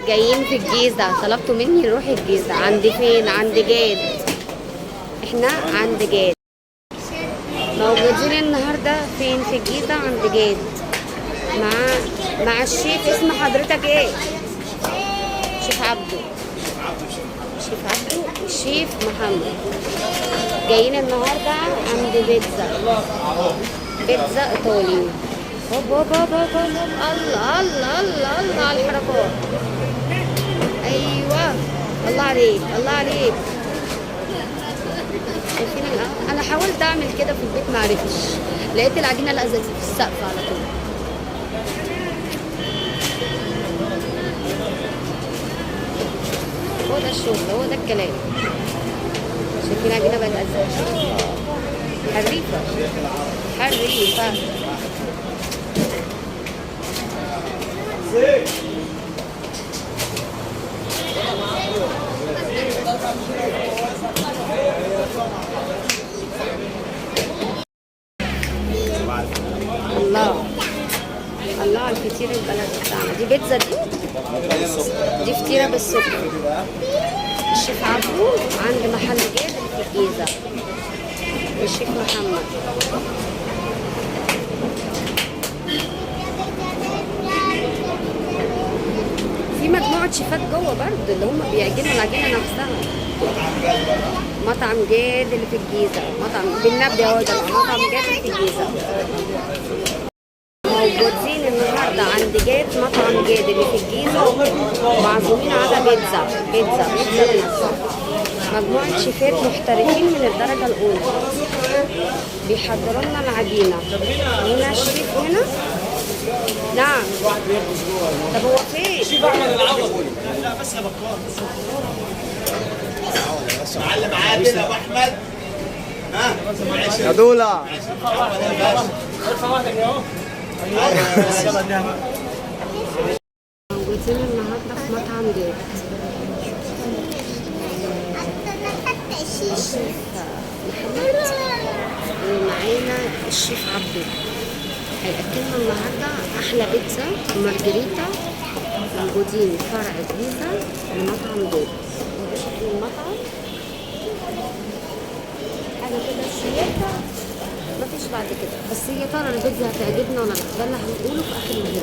جايين في الجيزة، طلبتوا مني نروح الجيزة. عند فين؟ عند جاد. احنا عند جاد، موجودين النهاردة فين؟ في الجيزة عند جاد، مع الشيف. اسم حضرتك ايه؟ شيف عبده. شيف عبده الشيف محمد. جايين النهاردة عند بيتزا، بيتزا ايطالي. هوب هوب هوب هوب هوب. الله الله الله الله على الحركات. ايوه، الله عليك الله عليك. شايفين انا حاولت اعمل كده في البيت ما عرفتش، لقيت العجينه لازقه في السقف على طول. هو ده الشغل، هو ده الكلام. شايفين العجينه بقت لازقه، حريفه حريفه. الله الله على الفطير البلد بتاعنا. دي بيتزا، دي فطيره بالسكر. الشيف عبده عند محل جاد في الجيزه، الشيف محمد. في مجموعه شيفات جوه برضه اللي هم بيعجنوا العجينه نفسها. مطعم جاد اللي في الجيزه، مطعم بالنبي اهو ده، مطعم جاد اللي في الجيزه. موجودين النهارده عند جاد، مطعم جاد اللي في الجيزه، معزومين على بيتزا. بيتزا مجموعه شيفات محترفين من الدرجه الاولى بيحضروا لنا العجينه. هنا الشيف هنا. نعم. طب هو فين؟ شيف احمد العوضي. لا بس يا بكار. معلم عادل ابو احمد. ها يا دولا. ارفع واحدك يا اهو. موجودين النهارده في مطعم جاد. الشيف محمد ومعانا الشيف عبده هيقدمنا النهارده احلى بيتزا مارجريتا. موجودين فرع الجيزه لمطعم جاد. وده شكل المطعم، حاجه كده شياكه مفيش بعد كده. بس يا ترى البيتزا هتعجبنا ولا لا؟ ده اللي هنقوله في اخر الفيديو.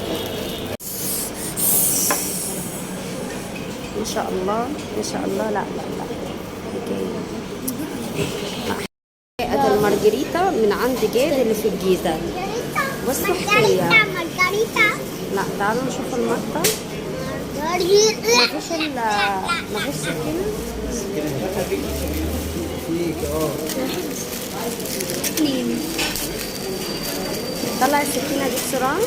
ما شاء الله ما شاء الله. لا لا لا، حلقة المارجريتا من عند جاد اللي في الجيزة. بصوا حكاية. لا تعالوا نشوف المقطع. مفيش سكينة. طلع السكينة دي بسرعة.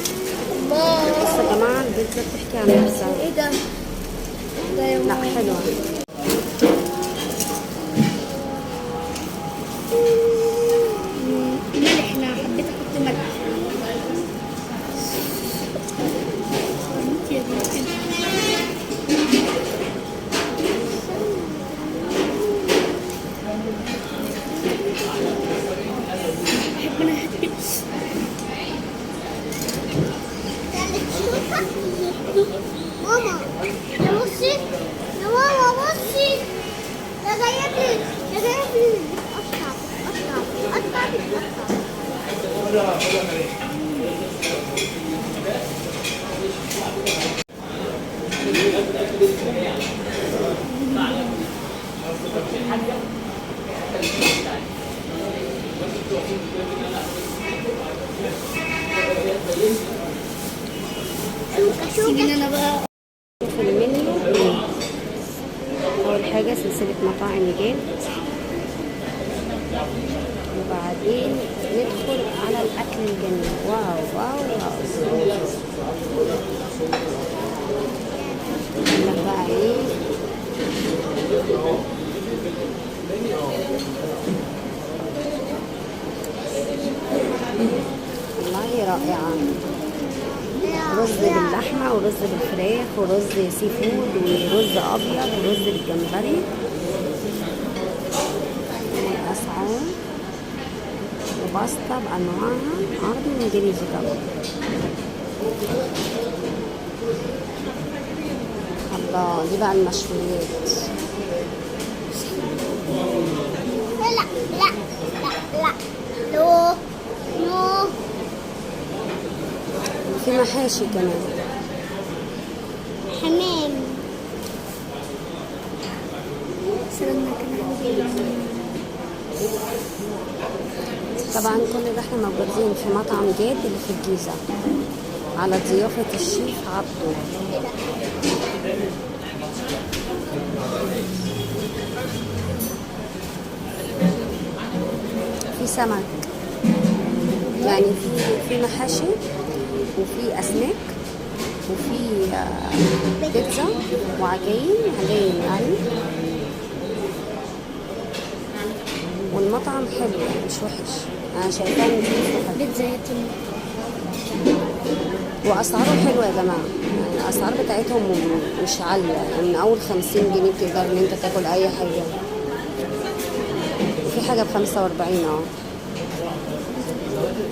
بصوا يا جماعة البيتزا بتحكي عن نفسها. ايه ده؟ لا حلوة. ملح، انا حبيت احط ملح. بحب انا ماما بصي يا ماما، بصي ده جايب لي قطع. سيبيني انا بقى. في المنيو اول حاجه سلسله مطاعم جاد، وبعدين ندخل على الاكل الجميل. واو واو واو. بقى ايه؟ والله رائعه. رز باللحمه ورز بالفراخ ورز سي فود ورز ابيض ورز بالجمبري. الاسعار وباستا بانواعها عربي وانجليزي طبعا. الله، دي بقى المشويات. لا لا لا لا نو نو. في محاشي كمان. حمام. طبعا كل ده احنا موجودين في مطعم جاد اللي في الجيزة على ضيافة الشيف عبده. في سمك، يعني في محاشي وفي أسماك وفي بيتزا وعجاين يعني. والمطعم حلو يعني مش وحش، انا شايفاه نضيف وحلو. بيتزا يتم. واسعاره حلوه يا جماعه، يعني الاسعار بتاعتهم مش عاليه، يعني من اول 50 جنيه بتقدر ان انت تاكل اي حاجه، وفي حاجه ب45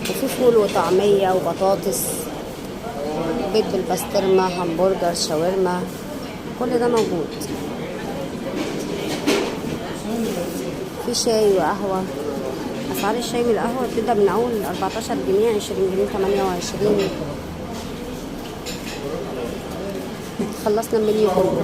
وفي فول وطعميه وبطاطس، بيض بالبسطرمه، همبرجر، شاورما، كل ده موجود. في شاي وقهوه. اسعار الشاي والقهوه بتبدا من اول 14 جنيه، 20 جنيه، 28. خلصنا المنيو كله.